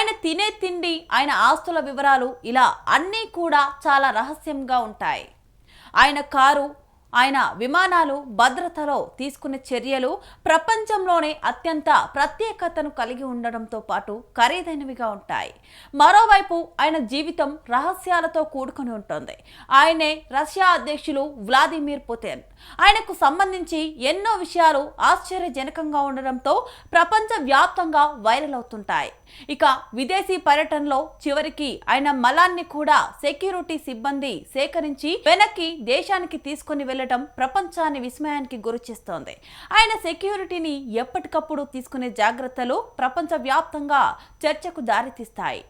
ఆయన తినే తిండి, ఆయన ఆస్తుల వివరాలు ఇలా అన్నీ కూడా చాలా రహస్యంగా ఉంటాయి. ఆయన కారు, ఆయన విమానాలు, భద్రతలో తీసుకునే చర్యలు ప్రపంచంలోనే అత్యంత ప్రత్యేకతను కలిగి ఉండడంతో పాటు ఖరీదైనవిగా ఉంటాయి. మరోవైపు ఆయన జీవితం రహస్యాలతో కూడుకుని ఉంటుంది. ఆయనే రష్యా అధ్యక్షులు వ్లాదిమిర్ పుతిన్. ఆయనకు సంబంధించి ఎన్నో విషయాలు ఆశ్చర్యజనకంగా ఉండడంతో ప్రపంచ వ్యాప్తంగా వైరల్ అవుతుంటాయి. ఇక విదేశీ పర్యటనలో చివరికి ఆయన మలాన్ని కూడా సెక్యూరిటీ సిబ్బంది సేకరించి వెనక్కి దేశానికి తీసుకుని వెళ్లడం ప్రపంచాన్ని విస్మయానికి గురిచేస్తోంది. ఆయన సెక్యూరిటీని ఎప్పటికప్పుడు తీసుకునే జాగ్రత్తలు ప్రపంచ వ్యాప్తంగా చర్చకు దారితీస్తాయి.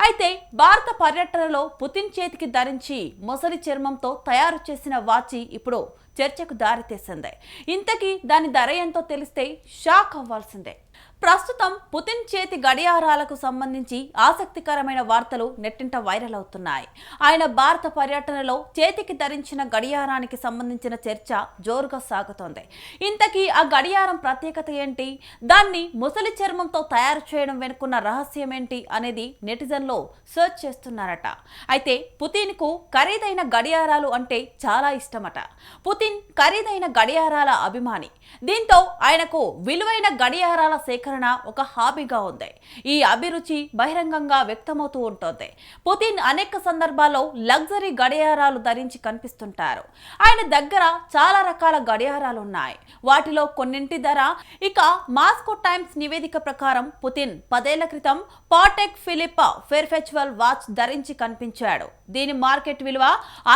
అయితే భారత పర్యటనలో పుతిన్ చేతికి ధరించి మొసలి చర్మంతో తయారు చేసిన వాచి ఇప్పుడు చర్చకు దారితీసింది. ఇంతకీ దాని ధర ఎంతో తెలిస్తే షాక్ అవ్వాల్సిందే. ప్రస్తుతం పుతిన్ చేతి గడియారాలకు సంబంధించి ఆసక్తికరమైన వార్తలు నెట్టింట వైరల్ అవుతున్నాయి. ఆయన భారత పర్యటనలో చేతికి ధరించిన గడియారానికి సంబంధించిన చర్చ జోరుగా సాగుతోంది. ఇంతకీ ఆ గడియారం ప్రత్యేకత ఏంటి, దాన్ని ముసలి చర్మంతో తయారు చేయడం వెనుకున్న రహస్యం ఏంటి అనేది నెటిజన్లో సెర్చ్ చేస్తున్నారట. అయితే పుతిన్ కు ఖరీదైన గడియారాలు అంటే చాలా ఇష్టమట. పుతిన్ ఖరీదైన గడియారాల అభిమాని. దీంతో ఆయనకు విలువైన గడియారాల సేకరణ ఒక హాబీగా ఉంది. ఈ అభిరుచి బహిరంగంగా వ్యక్తమవుతూ ఉంటుంది. పుతిన్ అనేక సందర్భాల్లో లగ్జరీ గడియారాలు ధరించి కనిపిస్తుంటారు. ఆయన దగ్గర చాలా రకాల గడియారాలు ఉన్నాయి. వాటిలో కొన్నింటి ధర ఇక మాస్కో టైమ్స్ నివేదిక ప్రకారం పుతిన్ 10 ఏళ్ల క్రితం పాటెక్ ఫిలిప్ పెర్పెచువల్ వాచ్ ధరించి కనిపించాడు. దీని మార్కెట్ విలువ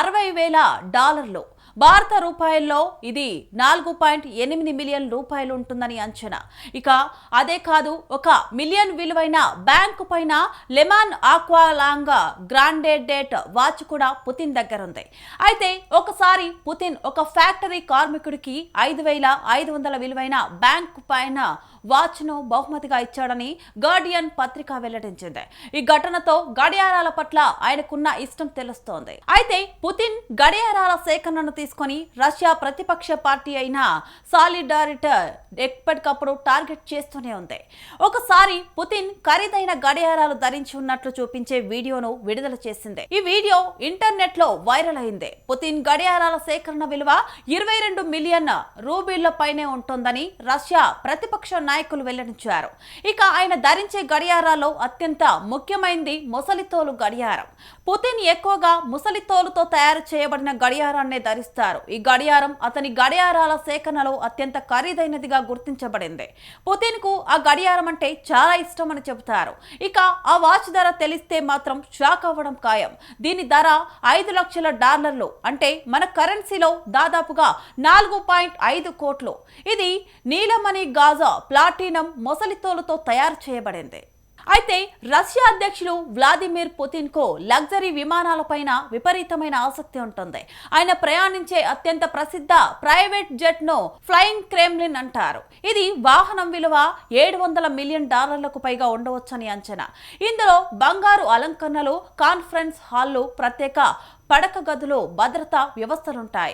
$60,000. భారత రూపాయల్లో ఇది 4.8 మిలియన్ రూపాయలు ఉంటుందని అంచనా. ఇక అదే కాదు, 1 మిలియన్ విలువైన బ్యాంకు పైన లెమాన్ ఆక్వాలాంగ్ గ్రాండెడేట్ వాచ్ కూడా పుతిన్ దగ్గర ఉంది. అయితే ఒకసారి పుతిన్ ఒక ఫ్యాక్టరీ కార్మికుడికి 5,500 విలువైన బ్యాంకు పైన వాచ్ను బహుమతిగా ఇచ్చాడని గార్డియన్ పత్రిక వెల్లడించింది. ఈ ఘటనతో గడియారాల పట్ల ఆయనకున్న ఇష్టం తెలుస్తోంది. అయితే పుతిన్ గడియారాల సేకరణను తీసుకొని రష్యా ప్రతిపక్ష పార్టీ అయిన సాలిడారిటీ ఎప్పటికప్పుడు టార్గెట్ చేస్తూనే ఉంది. ఒకసారి పుతిన్ ఖరీదైన గడియారాలు ధరించి ఉన్నట్లు చూపించే వీడియోను విడుదల చేసింది. ఈ వీడియో ఇంటర్నెట్ లో వైరల్ అయింది. పుతిన్ గడియారాల సేకరణ విలువ 22 మిలియన్ రూబీళ్ల పైనే ఉంటుందని రష్యా ప్రతిపక్ష నాయకులు వెల్లడించారు. ఇక ఆయన ధరించే గడియారాల్లో అత్యంత ముఖ్యమైనది ముసలితోలు గడియారం. పుతిన్ ఎక్కువగా ముసలితోలుతో తయారు చేయబడిన గడియారాన్నే ధరిస్తారు. ఈ గడియారం అతని గడియారాల సేకరణలో అత్యంత ఖరీదైనదిగా గుర్తించబడింది. పుతిన్ కు ఆ గడియారం అంటే చాలా ఇష్టం అని చెబుతారు. ఇక ఆ వాచ్ ధర తెలిస్తే మాత్రం షాక్ అవ్వడం ఖాయం. దీని ధర $5,00,000, అంటే మన కరెన్సీలో దాదాపుగా 4.5 కోట్లు. ఇది నీలమణి గాజా ప్లాటినం మొసలితోలుతో తయారు చేయబడింది. అయితే రష్యా అధ్యక్షులు వ్లాదిమిర్ పుతిన్ కు లగ్జరీ విమానాలపైన విపరీతమైన ఆసక్తి ఉంటుంది. ఆయన ప్రయాణించే అత్యంత ప్రసిద్ధ ప్రైవేట్ జెట్ ను ఫ్లయింగ్ క్రెమ్లిన్ అంటారు. ఇది వాహనం విలువ $700 మిలియన్ పైగా ఉండవచ్చని అంచనా. ఇందులో బంగారు అలంకరణలు, కాన్ఫరెన్స్ హాళ్లు, ప్రత్యేక పడక గదులు, భద్రతా వ్యవస్థలుంటాయి.